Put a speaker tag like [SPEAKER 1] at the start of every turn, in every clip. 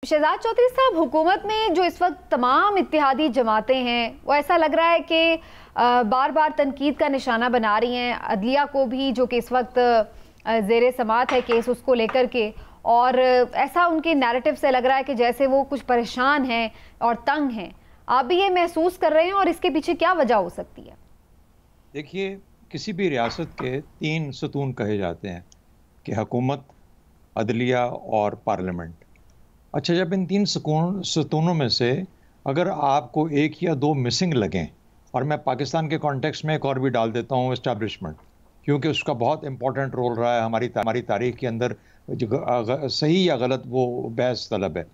[SPEAKER 1] शहजाद चौधरी साहब, हुकूमत में जो इस वक्त तमाम इत्तेहादी जमातें हैं वो ऐसा लग रहा है कि बार बार तनकीद का निशाना बना रही हैं। अदलिया को भी, जो कि इस वक्त ज़ेरे समात है केस, उसको लेकर के, और ऐसा उनके नैरेटिव से लग रहा है कि जैसे वो कुछ परेशान हैं और तंग हैं। आप भी ये महसूस कर रहे हैं, और इसके पीछे क्या वजह हो सकती है?
[SPEAKER 2] देखिए, किसी भी रियासत के 3 सतून कहे जाते हैं कि हुकूमत, अदलिया और पार्लियामेंट। अच्छा, जब इन 3 सतूनों में से अगर आपको 1 या 2 मिसिंग लगें, और मैं पाकिस्तान के कॉन्टेक्स्ट में एक और भी डाल देता हूँ, एस्टैब्लिशमेंट, क्योंकि उसका बहुत इंपॉर्टेंट रोल रहा है हमारी तारीख के अंदर, जो सही या गलत वो बहस तलब है।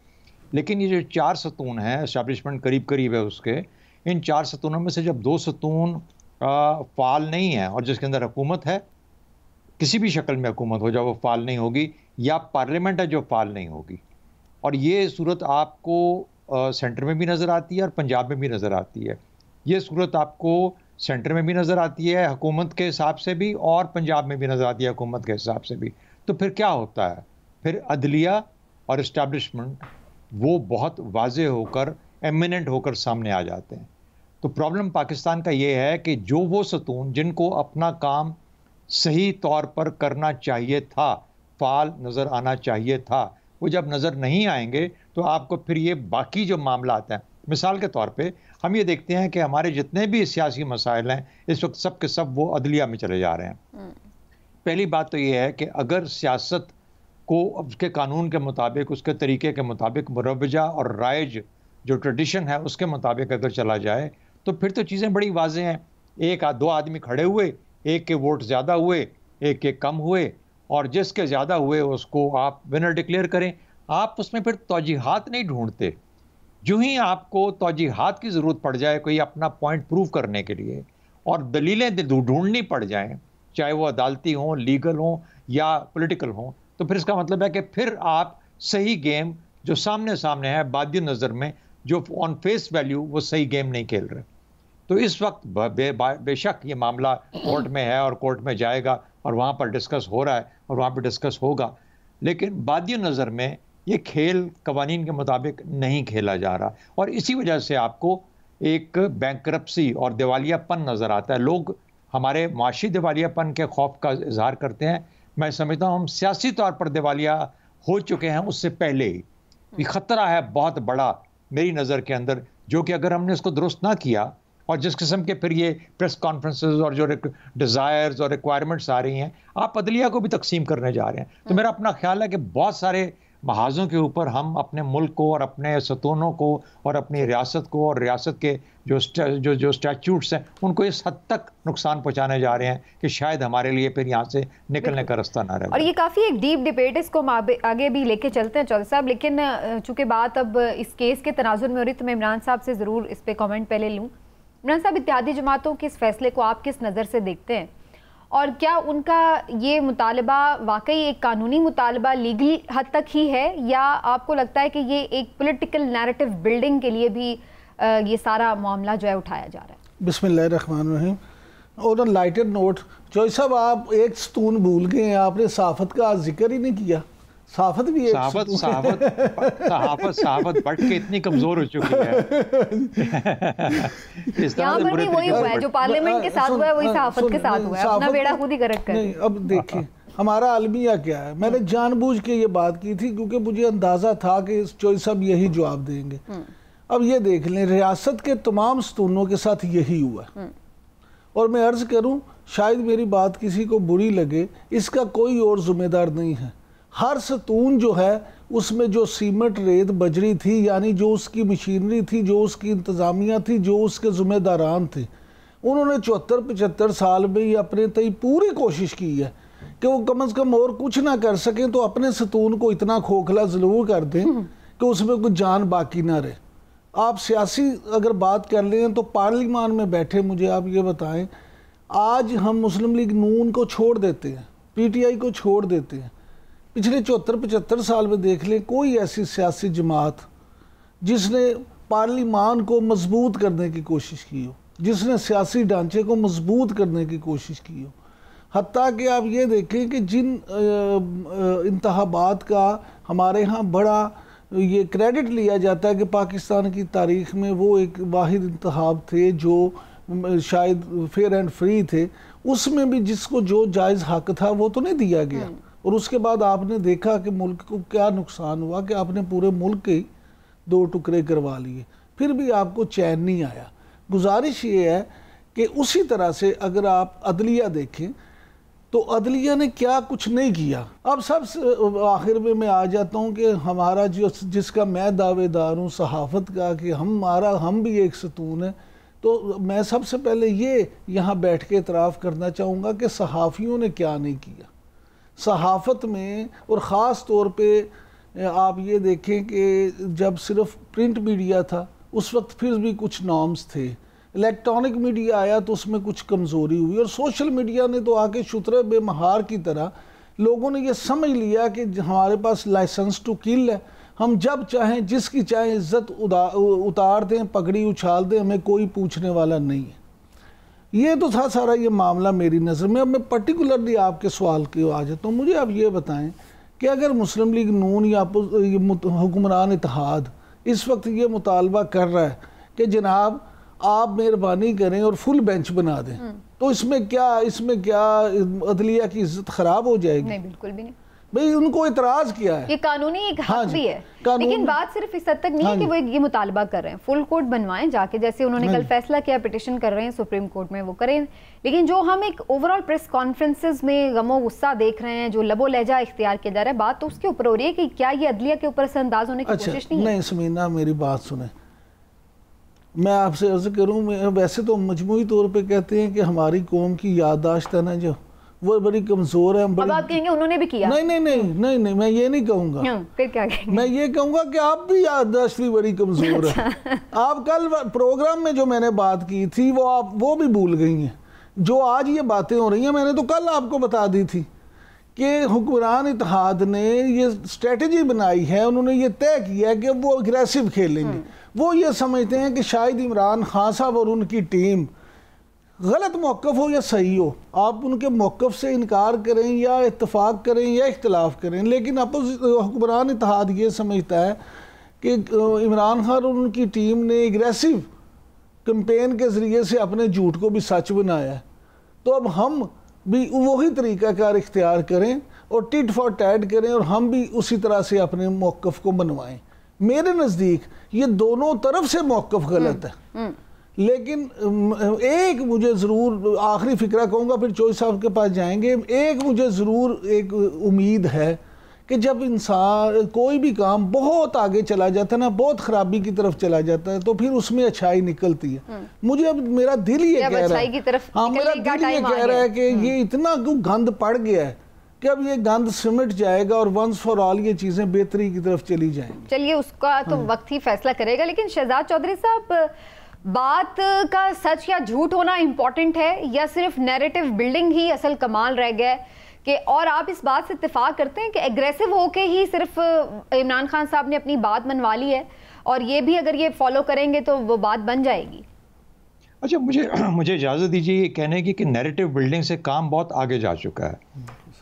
[SPEAKER 2] लेकिन ये जो 4 सतून हैं, एस्टैब्लिशमेंट करीब करीब है उसके, इन 4 सतूनों में से जब 2 सतून फ़ाल नहीं है और जिसके अंदर हुकूमत है, किसी भी शक्ल में हुकूमत हो जाए, वो फ़ाल नहीं होगी, या पार्लियामेंट है जो फ़ाल नहीं होगी। और ये सूरत आपको सेंटर में भी नज़र आती है और पंजाब में भी नज़र आती है। ये सूरत आपको सेंटर में भी नज़र आती है हुकूमत के हिसाब से भी, और पंजाब में भी नज़र आती है हुकूमत के हिसाब से भी। तो फिर क्या होता है? फिर अदलिया और इस्टेब्लिशमेंट वो बहुत वाज़े होकर, एमिनेंट होकर सामने आ जाते हैं। तो प्रॉब्लम पाकिस्तान का ये है कि जो वो सतून जिनको अपना काम सही तौर पर करना चाहिए था, फ़ाल नज़र आना चाहिए था, वो जब नज़र नहीं आएंगे तो आपको फिर ये बाकी जो मामला आता है, मिसाल के तौर पे हम ये देखते हैं कि हमारे जितने भी सियासी मसाइल हैं इस वक्त सब के सब वो अदलिया में चले जा रहे हैं। पहली बात तो ये है कि अगर सियासत को उसके कानून के मुताबिक, उसके तरीके के मुताबिक, मुरवजा और राइज जो ट्रेडिशन है उसके मुताबिक अगर चला जाए तो फिर तो चीज़ें बड़ी वाज़ेह हैं। 1-2 आदमी खड़े हुए, एक के वोट ज़्यादा हुए, एक के कम हुए, और जिसके ज़्यादा हुए उसको आप विनर डिक्लेयर करें। आप उसमें फिर तौजीहात नहीं ढूंढते। जो ही आपको तौजीहात की ज़रूरत पड़ जाए कोई अपना पॉइंट प्रूव करने के लिए, और दलीलें ढूंढनी पड़ जाएं, चाहे वो अदालती हों, लीगल हों या पॉलिटिकल हों, तो फिर इसका मतलब है कि फिर आप सही गेम जो सामने सामने है, बादी नज़र में, जो ऑन फेस वैल्यू, वो सही गेम नहीं खेल रहे। तो इस वक्त बेशक ये मामला कोर्ट में है और कोर्ट में जाएगा और वहाँ पर डिस्कस हो रहा है और वहाँ पर डिस्कस होगा, लेकिन बादी नज़र में ये खेल कवानीन के मुताबिक नहीं खेला जा रहा, और इसी वजह से आपको एक बैंकरप्सी और दिवालियापन नज़र आता है। लोग हमारे माशी दिवालियापन के खौफ का इजहार करते हैं। मैं समझता हूँ हम सियासी तौर पर दिवालिया हो चुके हैं उससे पहले ही। ये ख़तरा है बहुत बड़ा मेरी नज़र के अंदर, जो कि अगर हमने इसको दुरुस्त ना किया, और जिस किस्म के फिर ये प्रेस कॉन्फ्रेंसेस और जो डिज़ायर्स और रिक्वायरमेंट्स आ रही हैं, आप अदलिया को भी तकसीम करने जा रहे हैं। तो मेरा अपना ख्याल है कि बहुत सारे महाजों के ऊपर हम अपने मुल्क को और अपने सतूनों को और अपनी रियासत को और रियासत के जो स्टैट्यूट्स हैं उनको इस हद तक नुकसान पहुंचाने जा रहे हैं कि शायद हमारे लिए फिर यहाँ से निकलने का रास्ता ना रहे। और
[SPEAKER 1] ये काफ़ी एक डीप डिबेट है, इसको हम आगे भी लेके चलते हैं चौधरी साहब, लेकिन चूँकि बात अब इस केस के तनाजुर में हो रही, तो मैं इमरान साहब से ज़रूर इस पर कॉमेंट पहले लूँ। इमरान साहब, इत्तेहादी जमातों के इस फैसले को आप किस नज़र से देखते हैं, और क्या उनका ये मुतालबा वाकई एक कानूनी मुतालबा लीगल हद तक ही है, या आपको लगता है कि ये एक पॉलिटिकल नैरेटिव बिल्डिंग के लिए भी ये सारा मामला जो है उठाया जा रहा है?
[SPEAKER 3] बिस्मिल्लाहिर्रहमानिर्रहीम। और लाइटर नोट, चौधरी साहब आप एक सतून भूल गए हैं, आपने सहाफत का जिक्र ही नहीं किया। सहाफत भी एक
[SPEAKER 2] सहाफत बढ़ के इतनी कमजोर हो चुकी है।
[SPEAKER 1] यहाँ पर भी वही हुआ है जो पार्लियामेंट के साथ हुआ है, वही सहाफत के साथ हुआ है। अपना बेड़ा खुद ही गर्क कर।
[SPEAKER 3] नहीं, अब देखिए हमारा अलमिया क्या है। मैंने जानबूझ के ये बात की थी क्योंकि मुझे अंदाजा था कि चौधरी साहब यही जवाब देंगे। अब ये देख लें, रियासत के तमाम सतूनों के साथ यही हुआ, और मैं अर्ज करूं शायद मेरी बात किसी को बुरी लगे, इसका कोई और जिम्मेदार नहीं है। हर सतून जो है उसमें जो सीमेंट, रेत, बजरी थी, यानी जो उसकी मशीनरी थी, जो उसकी इंतज़ामिया थी, जो उसके ज़िम्मेदारान थे, उन्होंने 74-75 साल में ही अपने तय पूरी कोशिश की है कि वो कम से कम और कुछ ना कर सकें तो अपने सतून को इतना खोखला ज़रूर कर दें कि उसमें कोई जान बाकी ना रहे। आप सियासी अगर बात कर लें तो पार्लियामान में बैठे मुझे आप ये बताएं, आज हम मुस्लिम लीग नून को छोड़ देते हैं, PTI को छोड़ देते हैं, पिछले 74-75 साल में देख लें कोई ऐसी सियासी जमात जिसने पार्लियामान को मजबूत करने की कोशिश की हो, जिसने सियासी ढांचे को मजबूत करने की कोशिश की हो। हत्ता कि आप ये देखें कि जिन इंतखाबात का हमारे यहाँ बड़ा ये क्रेडिट लिया जाता है कि पाकिस्तान की तारीख में वो एक वाहिद इंतखाब थे जो शायद फेयर एंड फ्री थे, उसमें भी जिसको जो जायज़ हक था वो तो नहीं दिया गया। और उसके बाद आपने देखा कि मुल्क को क्या नुकसान हुआ कि आपने पूरे मुल्क के 2 टुकड़े करवा लिए, फिर भी आपको चैन नहीं आया। गुजारिश ये है कि उसी तरह से अगर आप अदलिया देखें तो अदलिया ने क्या कुछ नहीं किया। अब सबसे आखिर में मैं आ जाता हूँ कि हमारा जिसका मैं दावेदार हूँ सहाफ़त का कि हम भी एक सतून है, तो मैं सबसे पहले ये यहाँ बैठ के इतराफ़ करना चाहूँगा कि सहाफ़ियों ने क्या नहीं किया सहाफ़त में। और ख़ास तौर पे आप ये देखें कि जब सिर्फ प्रिंट मीडिया था उस वक्त फिर भी कुछ नॉर्म्स थे, इलेक्ट्रॉनिक मीडिया आया तो उसमें कुछ कमज़ोरी हुई, और सोशल मीडिया ने तो आके शुतरे बेमहार की तरह लोगों ने ये समझ लिया कि हमारे पास लाइसेंस टू किल है, हम जब चाहें जिसकी चाहें इज्जत उतार दें, पगड़ी उछाल दें, हमें कोई पूछने वाला नहीं है। ये तो था सारा ये मामला मेरी नज़र में। अब मैं पर्टिकुलरली आपके सवाल के आ जाता हूँ। मुझे आप ये बताएं कि अगर मुस्लिम लीग नून या हुक्मरान इत्तेहाद इस वक्त ये मुतालबा कर रहा है कि जनाब आप मेहरबानी करें और फुल बेंच बना दें, तो इसमें क्या अदलिया की इज्जत खराब हो जाएगी?
[SPEAKER 1] नहीं, बिल्कुल भी नहीं।
[SPEAKER 3] भाई उनको इतराज किया है,
[SPEAKER 1] ये कानूनी एक हक
[SPEAKER 3] हाँ
[SPEAKER 1] भी है, लेकिन बात सिर्फ इस हद तक नहीं है कि वो ये मुतालबा कर रहे हैं फुल कोर्ट बनवाएं जाके, जैसे उन्होंने कल फैसला किया पिटिशन कर रहे हैं सुप्रीम कोर्ट में, वो करें। लेकिन जो हम एक ओवरऑल प्रेस कॉन्फ्रेंसेस में गमो गुस्सा देख रहे हैं, जो लबो लहजा इख्तियार किया जा रहा है, बात तो उसके ऊपर हो रही है कि क्या ये अदलिया के ऊपर असरअंदाज होने की कोशिश नहीं है?
[SPEAKER 3] नहीं समीना, मेरी बात सुने, मैं आपसे अर्ज करूँ, वैसे तो मजमूई तौर पर कहते हैं कि हमारी कौम की याददाश्त है ना जो वो बड़ी कमजोर है।
[SPEAKER 1] अब आप कहेंगे उन्होंने भी किया? नहीं, मैं ये नहीं कहूँगा। फिर क्या कहेंगे? मैं
[SPEAKER 3] ये कहूँगा कि आप भी याददाश्त भी बड़ी कमजोर है। आप कल प्रोग्राम में जो मैंने बात की थी वो भी भूल गई हैं। जो आज ये बातें हो रही हैं, मैंने तो कल आपको बता दी थी कि हुक्मरान इत्तेहाद ने ये स्ट्रेटजी बनाई है, उन्होंने ये तय किया है कि वो अग्रेसिव खेलेंगे। वो ये समझते हैं कि शायद इमरान खान साहब और उनकी टीम गलत मौक़िफ़ हो या सही हो, आप उनके मौक़िफ़ से इनकार करें या इत्तेफाक करें या इख्तिलाफ़ करें, लेकिन हुक्मरान इत्तेहाद ये समझता है कि इमरान खान और उनकी टीम ने एग्रेसिव कैंपेन के ज़रिए से अपने झूठ को भी सच बनाया है। तो अब हम भी वही तरीक़ाकार इख्तियार करें और टिट फॉर टैट करें और हम भी उसी तरह से अपने मौक़िफ़ को बनवाएं। मेरे नज़दीक ये दोनों तरफ से मौक़िफ़ गलत है। लेकिन एक मुझे ज़रूर आखिरी फ़िक्रा कहूँगा, फिर चोई साहब के पास जाएंगे। एक मुझे ज़रूर एक उम्मीद है कि जब इंसान कोई भी काम बहुत आगे चला जाता है ना, बहुत ख़राबी की तरफ चला जाता है, तो फिर उसमें अच्छाई निकलती है। मुझे अब मेरा दिल ये कह रहा है, हाँ मेरा दिल ये कह रहा है कि ये इतना गंद पड़ गया है कि अब ये गंद सिमट जाएगा और वंस फॉर ऑल ये चीज़ें बेहतरी की तरफ चली जाएंगी।
[SPEAKER 1] चलिए, उसका तो वक्त ही फैसला करेगा। लेकिन शहजाद चौधरी साहब, बात का सच या झूठ होना इम्पोर्टेंट है या सिर्फ नैरेटिव बिल्डिंग ही असल कमाल रह गया है कि, और आप इस बात से इत्तेफाक करते हैं कि एग्रेसिव होके ही सिर्फ इमरान खान साहब ने अपनी बात मनवा ली है और ये भी अगर ये फॉलो करेंगे तो वो बात बन जाएगी?
[SPEAKER 2] अच्छा, मुझे इजाज़त दीजिए ये कहने की कि नैरेटिव बिल्डिंग से काम बहुत आगे जा चुका है।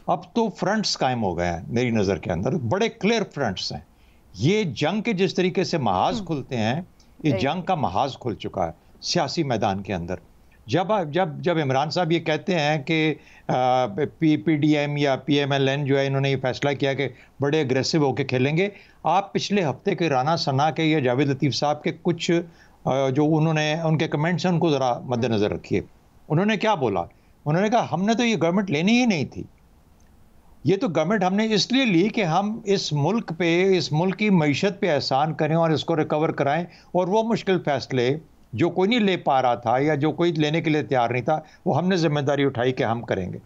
[SPEAKER 2] अब तो फ्रंट्स कायम हो गए हैं मेरी नज़र के अंदर, बड़े क्लियर फ्रंट्स हैं। ये जंग के जिस तरीके से महाज खुलते हैं, इस जंग का महाज खुल चुका है सियासी मैदान के अंदर। जब इमरान साहब ये कहते हैं कि PDM या PMLN जो है इन्होंने ये फैसला किया कि बड़े अग्रेसिव होकर खेलेंगे, आप पिछले हफ्ते के राना सना के या जावेद लतीफ़ साहब के कुछ जो उनके कमेंट्स हैं उनको ज़रा मद्देनज़र रखिए। उन्होंने क्या बोला? उन्होंने कहा हमने तो ये गवर्नमेंट लेनी ही नहीं थी, ये तो गवर्नमेंट हमने इसलिए ली कि हम इस मुल्क की मईशत पे एहसान करें और इसको रिकवर कराएं, और वो मुश्किल फ़ैसले जो कोई नहीं ले पा रहा था या जो कोई लेने के लिए तैयार नहीं था, वो हमने जिम्मेदारी उठाई कि हम करेंगे।